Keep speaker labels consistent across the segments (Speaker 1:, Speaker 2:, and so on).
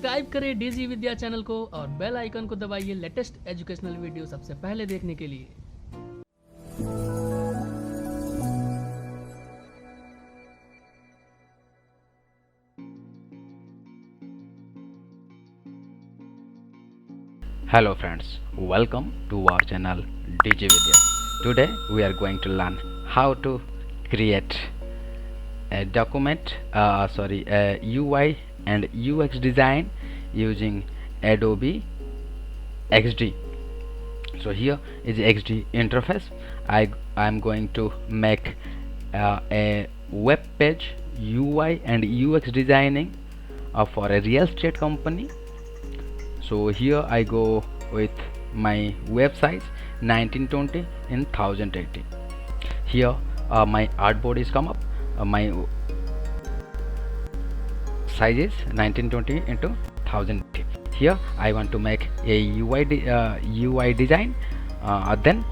Speaker 1: Subscribe करें DG विद्या channel को और बेल आइकन को दबाइए लेटेस्ट एजुकेशनल वीडियो सबसे पहले देखने के लिए।
Speaker 2: Hello friends, welcome to our channel DG Vidya. Today we are going to learn how to create a document, a UI and UX design using Adobe XD. So here is XD interface. I am going to make a web page UI and UX designing for a real estate company. So here I go with my web size 1920 in 1080. Here my artboard is come up. My size is 1920 into 1080. Here I want to make a UI design. Then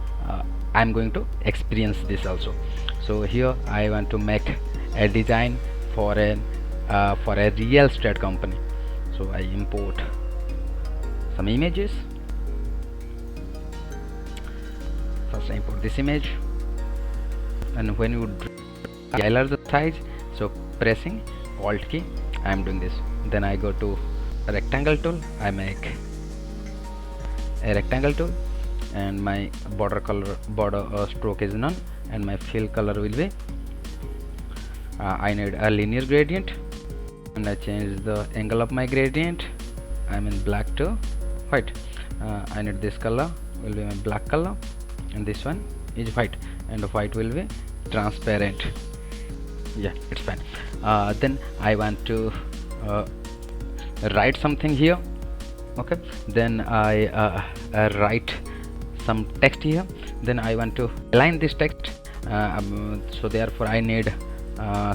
Speaker 2: I'm going to experience this also. So here I want to make a design for a real estate company. So I import some images. First I import this image, and when you enlarge the size, so pressing Alt key, I am doing this. Then I go to rectangle tool. I make a rectangle tool, and my border stroke is none, and my fill color will be I need a linear gradient, and I change the angle of my gradient. I'm in black to white. I need this color will be my black color, and this one is white, and the white will be transparent. Yeah, it's fine. Then I want to write something here. Okay, then I write some text here. Then I want to align this text, so therefore I need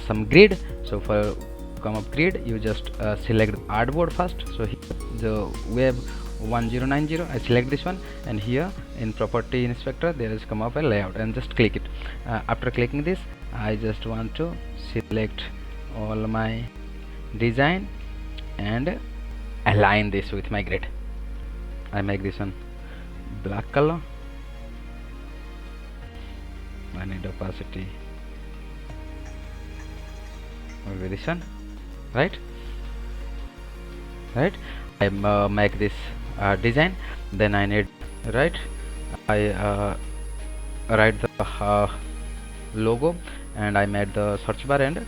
Speaker 2: some grid. So for come up grid, you just select artboard first. So here the web 1090, I select this one, and here in property inspector there is come up a layout, and just click it. After clicking this, I just want to select all my design and align this with my grid. I make this one black color. I need opacity over this one, right? I make this design. Then I need I write the logo, and I made the search bar and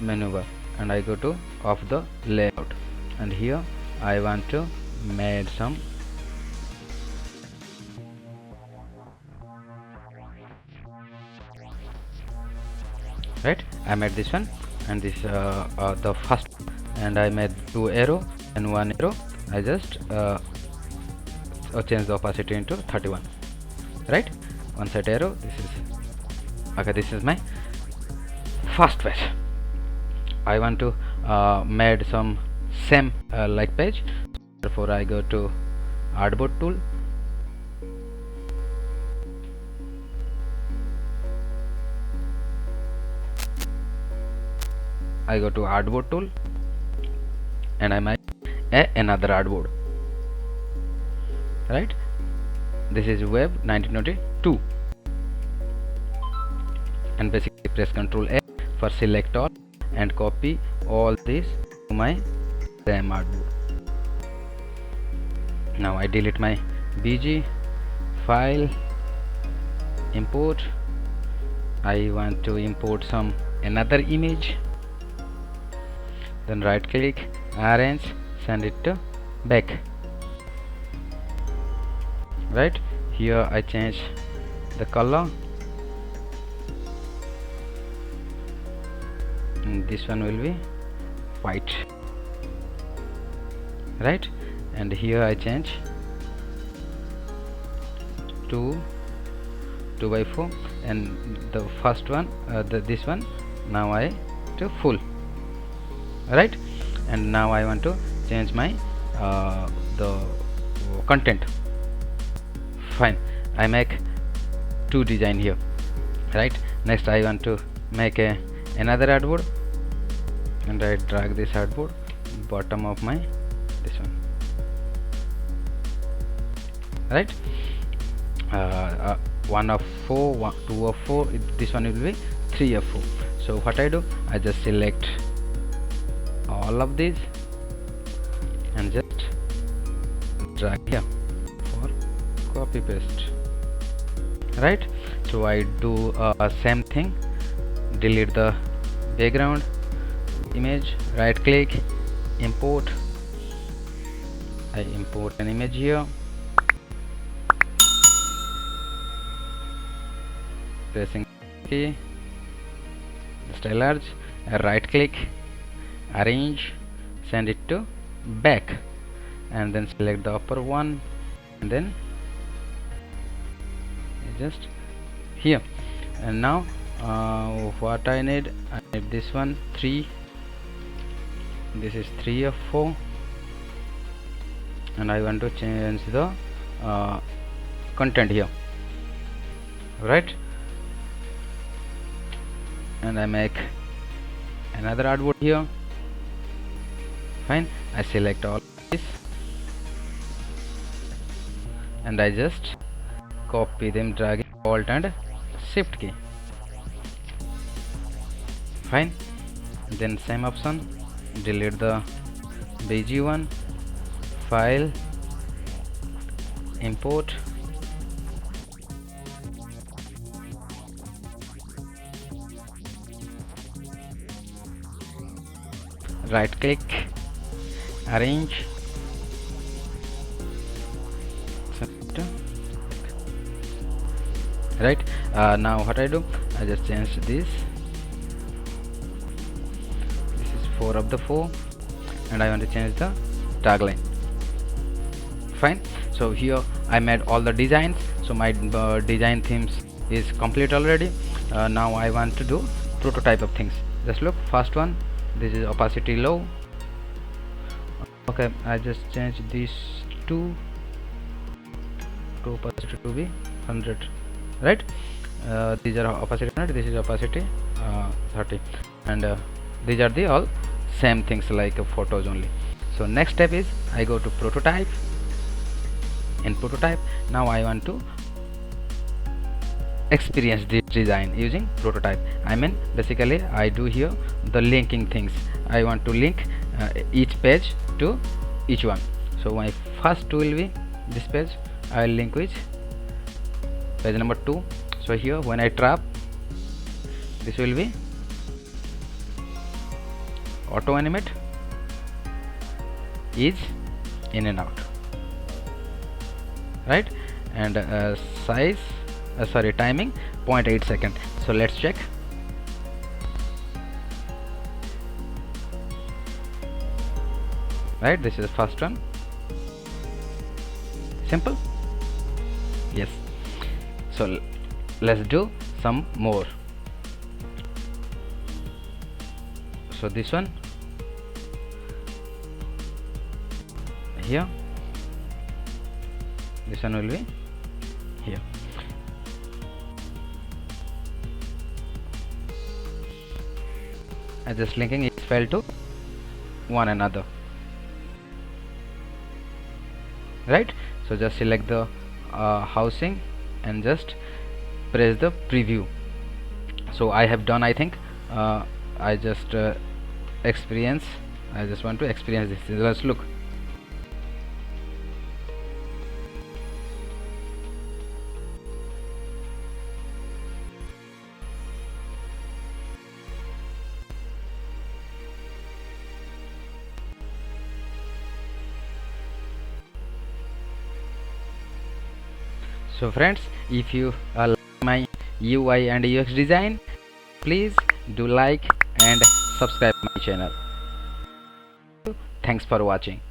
Speaker 2: menu bar, and I go to of the layout, and here I want to make some I made this one, and this the first, and I made 2 arrow and 1 arrow. I just change the opacity into 31, right? One side arrow. This is okay. This is my first page. I want to made some same like page. Therefore I go to artboard tool. I go to artboard tool, and I make another artboard, right? This is web 1922, and basically press Ctrl A for select all and copy all this to my same artboard. Now I delete my BG file, import. I want to import some another image. Then right click, arrange, send it to back. Right here I change the color, and this one will be white, right? And here I change to 2x4, and the first one this one now I to full, right? And now I want to change my the content. Fine, I make 2 design here, right? Next I want to make another artboard, and I drag this artboard bottom of my this one, right? 1 of 4, 2 of 4, this one will be 3 of 4. So what I do, I just select all of these and just drag here for copy paste, right? So I do same thing, delete the background image, right click, import. I import an image here, pressing key, just enlarge, right click, arrange, send it to back, and then select the upper one, and then just here. And now what I need this one, 3, this is 3 of 4, and I want to change the content here, right? And I make another artboard here. Fine, I select all this and I just copy them, dragging Alt and Shift key. Fine, then same option, delete the BG one, file, import, right click, arrange, right? Now what I do, I just change this is 4 of the 4, and I want to change the tagline. Fine, so here I made all the designs, so my design themes is complete already. Now I want to do prototype of things. Just look, first one, this is opacity low. Okay, I just change these two to opacity to be 100, right? These are opacity 100, this is opacity 30, and these are the all same things like photos only. So next step is I go to prototype. In prototype, now I want to experience this design using prototype. I mean, basically I do here the linking things. I want to link each page to each one. So my first two will be this page. I will link with page number 2. So here when I tap, this will be auto animate, is in and out, right? And size, sorry, timing 0.8 second. So let's check. Right, this is the first one. Simple. Yes. So let's do some more. So this one here, this one will be here. I just linking each file to one another, right? So just select the housing and just press the preview. So I have done, I think I just experience, I just want to experience this. Let's look. So friends, if you like my UI and UX design, please do like and subscribe my channel. Thanks for watching.